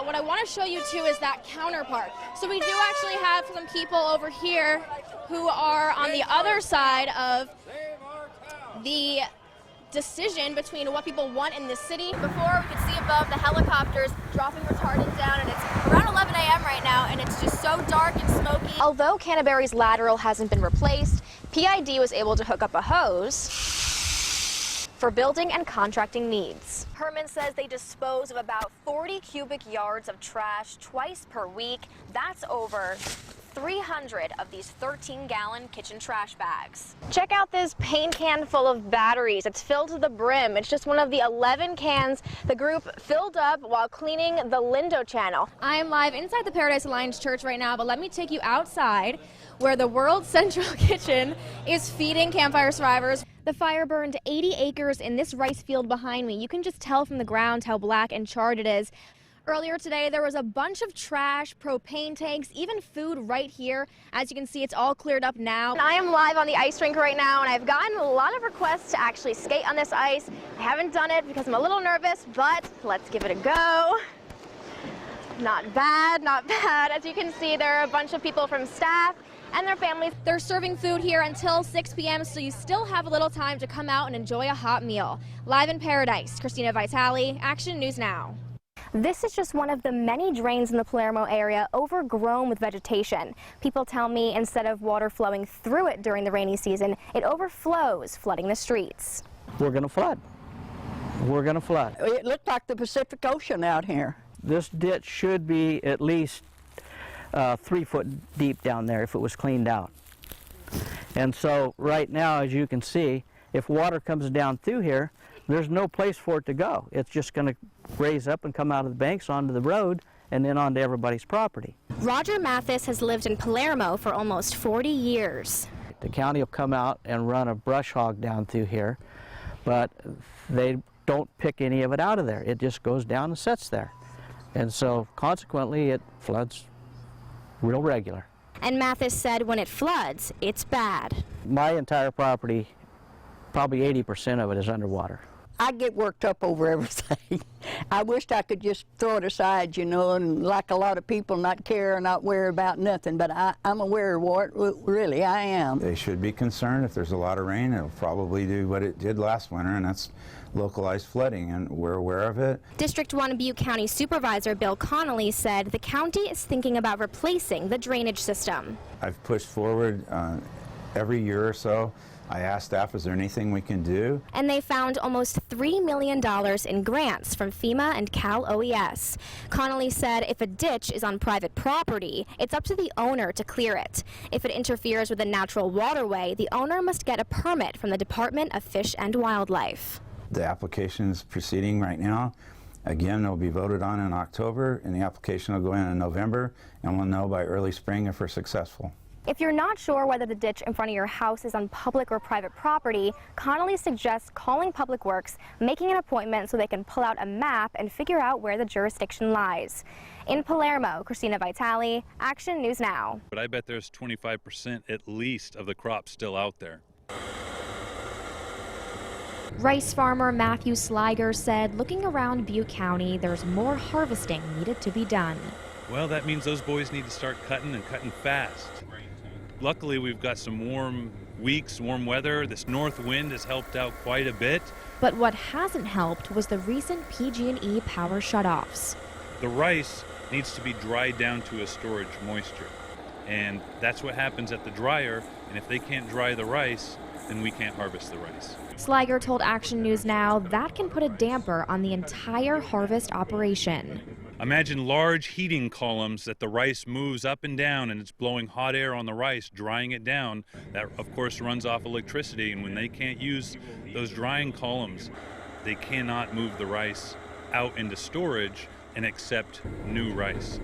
but what I want to show you too is that counterpart. So we do actually have some people over here who are on the other side of the decision between what people want in this city. Before, we could see above the helicopters dropping retardant down, and it's around 11 a.m. right now, and it's just so dark and smoky. Although Canterbury's lateral hasn't been replaced, PID was able to hook up a hose for building and contracting needs. Herman says they dispose of about 40 cubic yards of trash twice per week. That's over 300 of these 13-gallon kitchen trash bags. Check out this paint can full of batteries. It's filled to the brim. It's just one of the 11 cans the group filled up while cleaning the Lindo Channel. I am live inside the Paradise Alliance Church right now, but let me take you outside where the World Central Kitchen is feeding campfire survivors. The fire burned 80 acres in this rice field behind me. You can just tell from the ground how black and charred it is. Earlier today, there was a bunch of trash, propane tanks, even food right here. As you can see, it's all cleared up now. And I am live on the ice rink right now, and I've gotten a lot of requests to actually skate on this ice. I haven't done it because I'm a little nervous, but let's give it a go. Not bad, not bad. As you can see, there are a bunch of people from staff and their families. They're serving food here until 6 p.m., so you still have a little time to come out and enjoy a hot meal. Live in Paradise, Christina Vitale, Action News Now. This is just one of the many drains in the Palermo area overgrown with vegetation. People tell me instead of water flowing through it during the rainy season, it overflows, flooding the streets. We're going to flood. We're going to flood. It looked like the Pacific Ocean out here. This ditch should be at least 3 foot deep down there if it was cleaned out. And so right now, as you can see, if water comes down through here, there's no place for it to go. It's just going to raise up and come out of the banks onto the road and then onto everybody's property. Roger Mathis has lived in Palermo for almost 40 years. The county will come out and run a brush hog down through here, but they don't pick any of it out of there. It just goes down and sits there. And so consequently, it floods real regular. And Mathis said when it floods, it's bad. My entire property, probably 80% of it is underwater. I get worked up over everything. I wished I could just throw it aside, you know, and like a lot of people not care or not worry about nothing, but I'm aware of what, really, I am. They should be concerned if there's a lot of rain. It'll probably do what it did last winter, and that's localized flooding, and we're aware of it. District 1 Butte County Supervisor Bill Connolly said the county is thinking about replacing the drainage system. I've pushed forward every year or so. I asked staff, is there anything we can do? And they found almost $3 million in grants from FEMA and Cal OES. Connolly said if a ditch is on private property, it's up to the owner to clear it. If it interferes with a natural waterway, the owner must get a permit from the Department of Fish and Wildlife. The application is proceeding right now. Again, it'll be voted on in October, and the application will go in November, and we'll know by early spring if we're successful. If you're not sure whether the ditch in front of your house is on public or private property, Connolly suggests calling Public Works, making an appointment so they can pull out a map and figure out where the jurisdiction lies. In Palermo, Christina Vitale, Action News Now. But I bet there's 25% at least of the crop still out there. Rice farmer Matthew Sliger said looking around Butte County, there's more harvesting needed to be done. Well, that means those boys need to start cutting and cutting fast. Luckily, we've got some warm weeks, warm weather. This north wind has helped out quite a bit. But what hasn't helped was the recent PG&E power shutoffs. The rice needs to be dried down to a storage moisture. And that's what happens at the dryer. And if they can't dry the rice, then we can't harvest the rice. Sliger told Action News Now that can put a damper on the entire harvest operation. Imagine large heating columns that the rice moves up and down, and it's blowing hot air on the rice, drying it down. That, of course, runs off electricity, and when they can't use those drying columns, they cannot move the rice out into storage and accept new rice.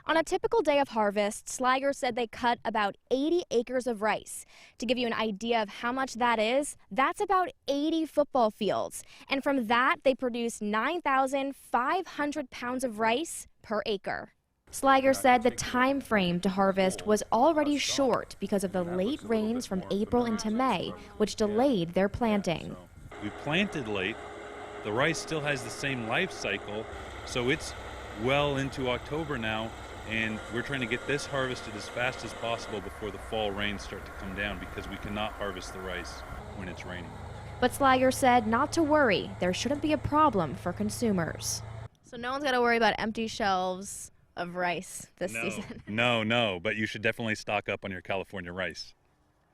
On a typical day of harvest, Sliger said they cut about 80 acres of rice. To give you an idea of how much that is, that's about 80 football fields. And from that, they produce 9,500 pounds of rice per acre. Sliger said the time frame to harvest was already short because of the late rains from April into May, which delayed their planting. We planted late. The rice still has the same life cycle, So it's well into October now, and we're trying to get this harvested as fast as possible before the fall rains start to come down, because we cannot harvest the rice when it's raining. But Sliger said not to worry. There shouldn't be a problem for consumers. So no one's got to worry about empty shelves of rice this season. No, but you should definitely stock up on your California rice.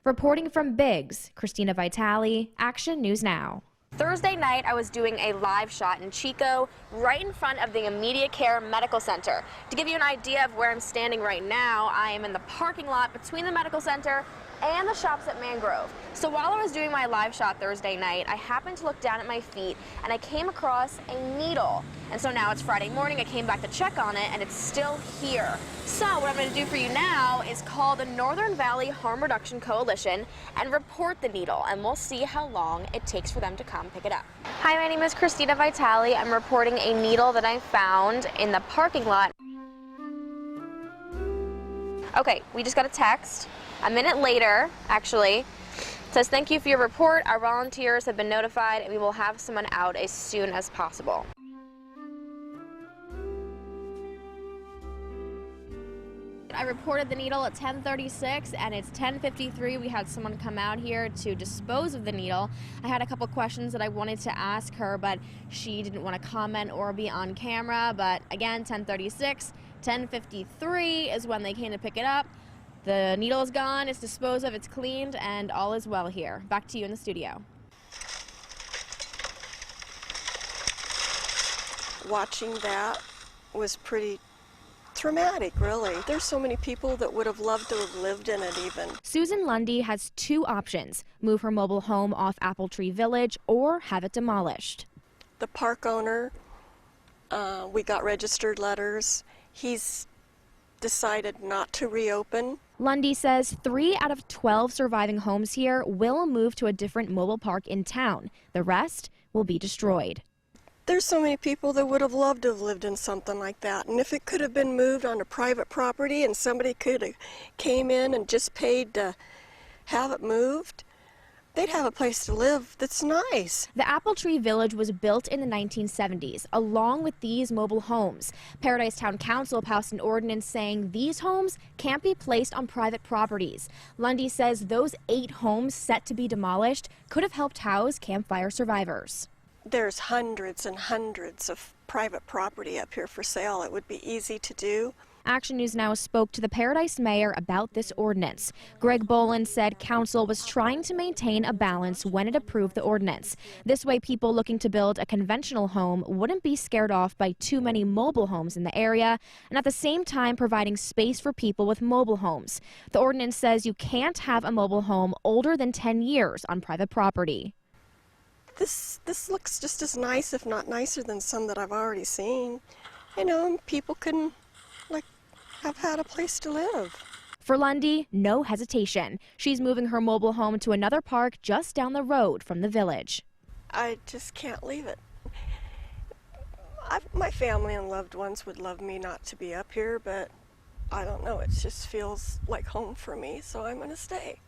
Reporting from Biggs, Christina Vitale, Action News Now. Thursday night, I was doing a live shot in Chico, right in front of the Immediate Care Medical Center. To give you an idea of where I'm standing right now, I am in the parking lot between the medical center and the shops at Mangrove. So while I was doing my live shot Thursday night, I happened to look down at my feet and I came across a needle. And so now it's Friday morning, I came back to check on it and it's still here. So what I'm going to do for you now is call the Northern Valley Harm Reduction Coalition and report the needle, and we'll see how long it takes for them to come pick it up. Hi, my name is Christina Vitale. I'm reporting a needle that I found in the parking lot. Okay, we just got a text. A minute later, actually, it says, "Thank you for your report. Our volunteers have been notified and we will have someone out as soon as possible." I reported the needle at 10:36 and it's 10:53. We had someone come out here to dispose of the needle. I had a couple questions that I wanted to ask her, but she didn't want to comment or be on camera. But again, 10:36, 10:53 is when they came to pick it up. The needle is gone, it's disposed of, it's cleaned, and all is well here. Back to you in the studio. Watching that was pretty traumatic, really. There's so many people that would have loved to have lived in it even. Susan Lundy has two options: move her mobile home off Apple Tree Village or have it demolished. The park owner, we got registered letters. He's decided not to reopen. Lundy says 3 out of 12 surviving homes here will move to a different mobile park in town. The rest will be destroyed. There's so many people that would have loved to have lived in something like that. And if it could have been moved onto private property and somebody could have came in and just paid to have it moved, they'd have a place to live that's nice. The Apple Tree Village was built in the 1970s, along with these mobile homes. Paradise Town Council passed an ordinance saying these homes can't be placed on private properties. Lundy says those 8 homes set to be demolished could have helped house campfire survivors. There's hundreds and hundreds of private property up here for sale. It would be easy to do. Action News Now spoke to the Paradise mayor about this ordinance. Greg Boland said council was trying to maintain a balance when it approved the ordinance. This way, people looking to build a conventional home wouldn't be scared off by too many mobile homes in the area, and at the same time providing space for people with mobile homes. The ordinance says you can't have a mobile home older than 10 years on private property. This looks just as nice, if not nicer, than some that I've already seen. You know, people can have had a place to live. For Lundy, no hesitation. She's moving her mobile home to another park just down the road from the village. I just can't leave it. My family and loved ones would love me not to be up here, but I don't know, it just feels like home for me, so I'm going to stay.